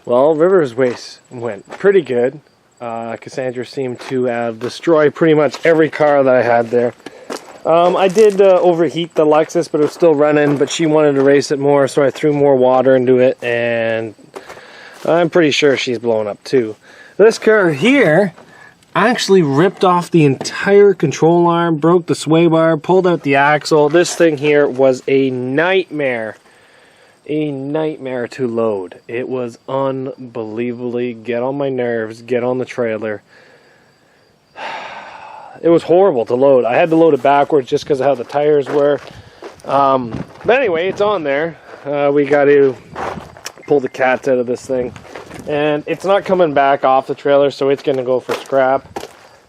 Well, Rivers Race went pretty good. Cassandra seemed to have destroyed pretty much every car that I had there. I did overheat the Lexus, but it was still running, but she wanted to race it more, so I threw more water into it, and I'm pretty sure she's blown up too. This car here actually ripped off the entire control arm, broke the sway bar, pulled out the axle. This thing here was a nightmare. A nightmare to load. It was unbelievably get on my nerves, get on the trailer. It was horrible to load. I had to load it backwards just because of how the tires were. But anyway, it's on there. We got to pull the cats out of this thing. And it's not coming back off the trailer, so it's going to go for scrap.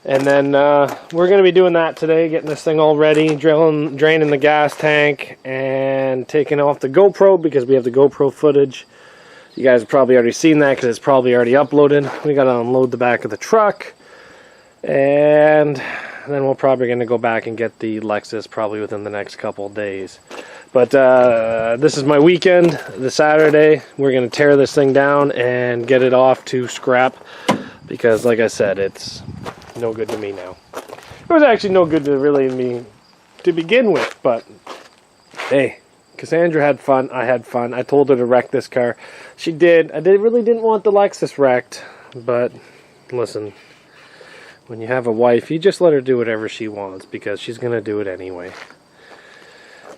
And then we're going to be doing that today, getting this thing all ready, draining the gas tank, and taking off the GoPro because we have the GoPro footage. You guys have probably already seen that because it's probably already uploaded. We got to unload the back of the truck. And then we're probably going to go back and get the Lexus probably within the next couple of days. But this is my weekend, the Saturday. We're going to tear this thing down and get it off to scrap because, like I said, it's no good to me now. It was actually no good to really me to begin with, but hey, Cassandra had fun. I had fun. I told her to wreck this car. She did. I really didn't want the Lexus wrecked, but listen, when you have a wife, you just let her do whatever she wants because she's going to do it anyway.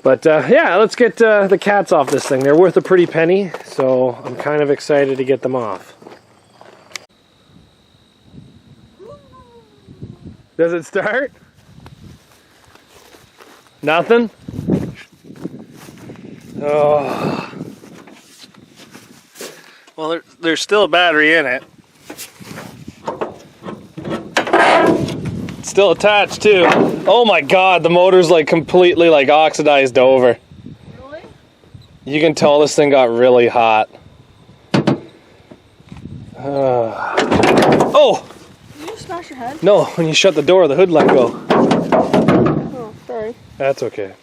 But yeah, let's get the cats off this thing. They're worth a pretty penny, so I'm kind of excited to get them off. Does it start? Nothing? Oh. Well, there's still a battery in it. It's still attached too. Oh my god, the motor's like completely like oxidized over. Really? You can tell this thing got really hot. Oh! Did you smash your head? No, when you shut the door, the hood let go. Oh, sorry. That's okay.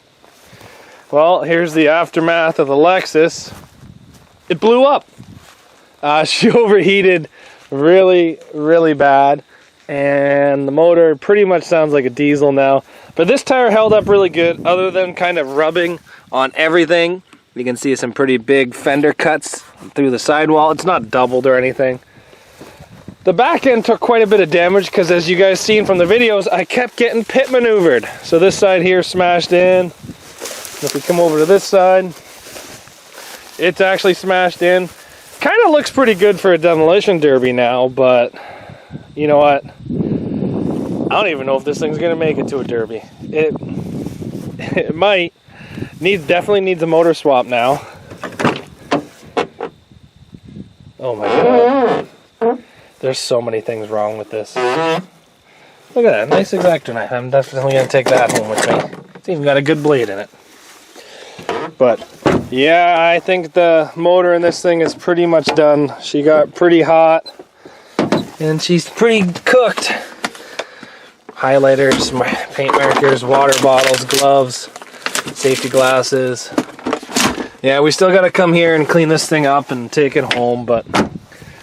Well, here's the aftermath of the Lexus. It blew up. She overheated really, really bad. And the motor pretty much sounds like a diesel now. But this tire held up really good, other than kind of rubbing on everything. You can see some pretty big fender cuts through the sidewall. It's not doubled or anything. The back end took quite a bit of damage because, as you guys seen from the videos, I kept getting pit maneuvered. So this side here smashed in. If we come over to this side, it's actually smashed in. Kind of looks pretty good for a demolition derby now, but you know what? I don't even know if this thing's gonna make it to a derby. It might. Definitely needs a motor swap now. Oh my god. There's so many things wrong with this. Look at that, nice X-Acto knife. I'm definitely gonna take that home with me. It's even got a good blade in it. But yeah, I think the motor in this thing is pretty much done. She got pretty hot. And she's pretty cooked. Highlighters, paint markers, water bottles, gloves, safety glasses. Yeah, we still got to come here and clean this thing up and take it home, but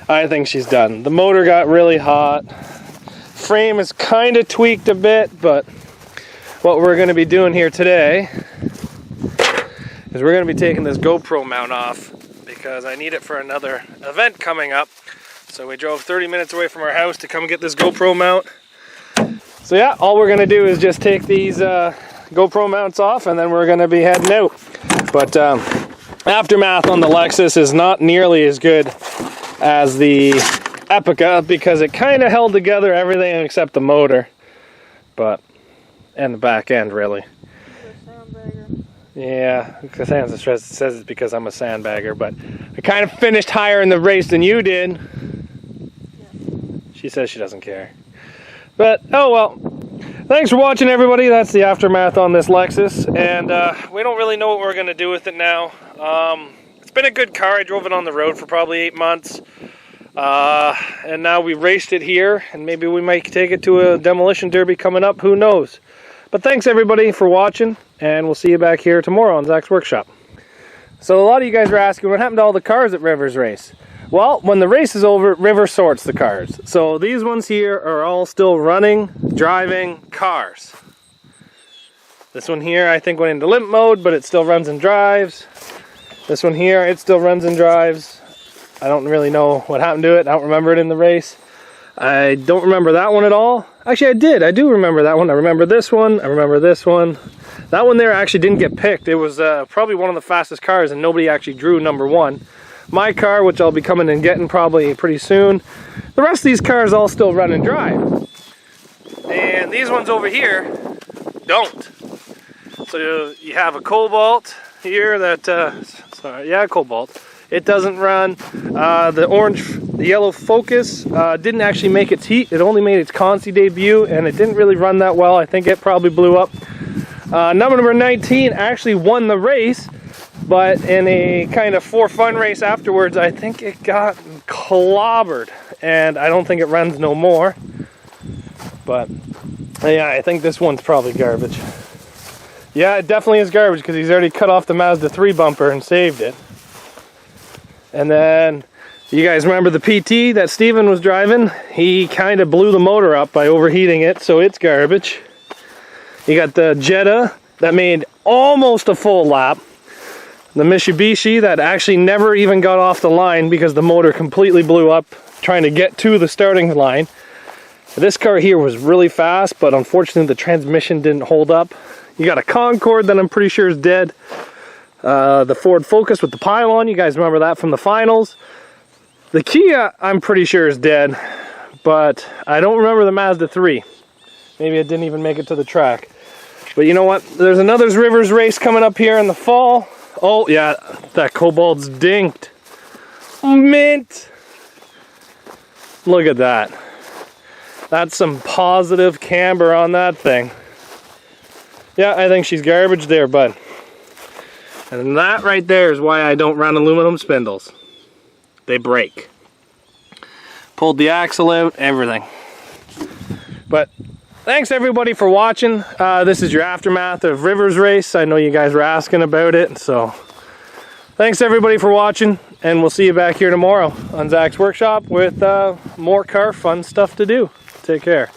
I think she's done. The motor got really hot. Frame is kind of tweaked a bit, but what we're going to be doing here today is we're going to be taking this GoPro mount off because I need it for another event coming up. So we drove 30 minutes away from our house to come get this GoPro mount. So yeah, all we're gonna do is just take these GoPro mounts off and then we're gonna be heading out. But aftermath on the Lexus is not nearly as good as the Epica because it kind of held together everything except the motor. And the back end, really. Yeah, Cassandra says it's because I'm a sandbagger, but I kind of finished higher in the race than you did. She says she doesn't care. But, oh well. Thanks for watching, everybody. That's the aftermath on this Lexus. And we don't really know what we're going to do with it now. It's been a good car. I drove it on the road for probably 8 months. And now we raced it here. And maybe we might take it to a demolition derby coming up. Who knows? But thanks, everybody, for watching. And we'll see you back here tomorrow on Zach's Workshop. So a lot of you guys are asking, what happened to all the cars at Rivers Race? Well, when the race is over, River sorts the cars. So these ones here are all still running, driving cars. This one here, I think, went into limp mode, but it still runs and drives. This one here, it still runs and drives. I don't really know what happened to it. I don't remember it in the race. I don't remember that one at all. Actually, I did. I do remember that one. I remember this one. I remember this one. That one there actually didn't get picked. It was probably one of the fastest cars, and nobody actually drew number one. My car, which I'll be coming and getting probably pretty soon. The rest of these cars all still run and drive. And these ones over here don't. So you have a Cobalt here that, Cobalt. It doesn't run. The yellow Focus didn't actually make its heat. It only made its Consi debut, and it didn't really run that well. I think it probably blew up. Number 19 actually won the race, but in a kind of for fun race afterwards, I think it got clobbered, and I don't think it runs no more. But yeah, I think this one's probably garbage. Yeah, it definitely is garbage because he's already cut off the Mazda 3 bumper and saved it. And then, you guys remember the PT that Steven was driving? He kind of blew the motor up by overheating it, so it's garbage. You got the Jetta that made almost a full lap. The Mitsubishi that actually never even got off the line because the motor completely blew up trying to get to the starting line. This car here was really fast, but unfortunately the transmission didn't hold up. You got a Concorde that I'm pretty sure is dead. The Ford Focus with the pylon, you guys remember that from the finals. The Kia, I'm pretty sure is dead, but I don't remember the Mazda 3. Maybe it didn't even make it to the track. But you know what? There's another Rivers race coming up here in the fall. Oh yeah, that Cobalt's dinked. Mint! Look at that. That's some positive camber on that thing. Yeah, I think she's garbage there, bud. And that right there is why I don't run aluminum spindles. They break. Pulled the axle out, everything. But thanks everybody for watching. This is your aftermath of Rivers race. I know you guys were asking about it, so thanks everybody for watching, and we'll see you back here tomorrow on Zach's Workshop with more car fun stuff to do. Take care.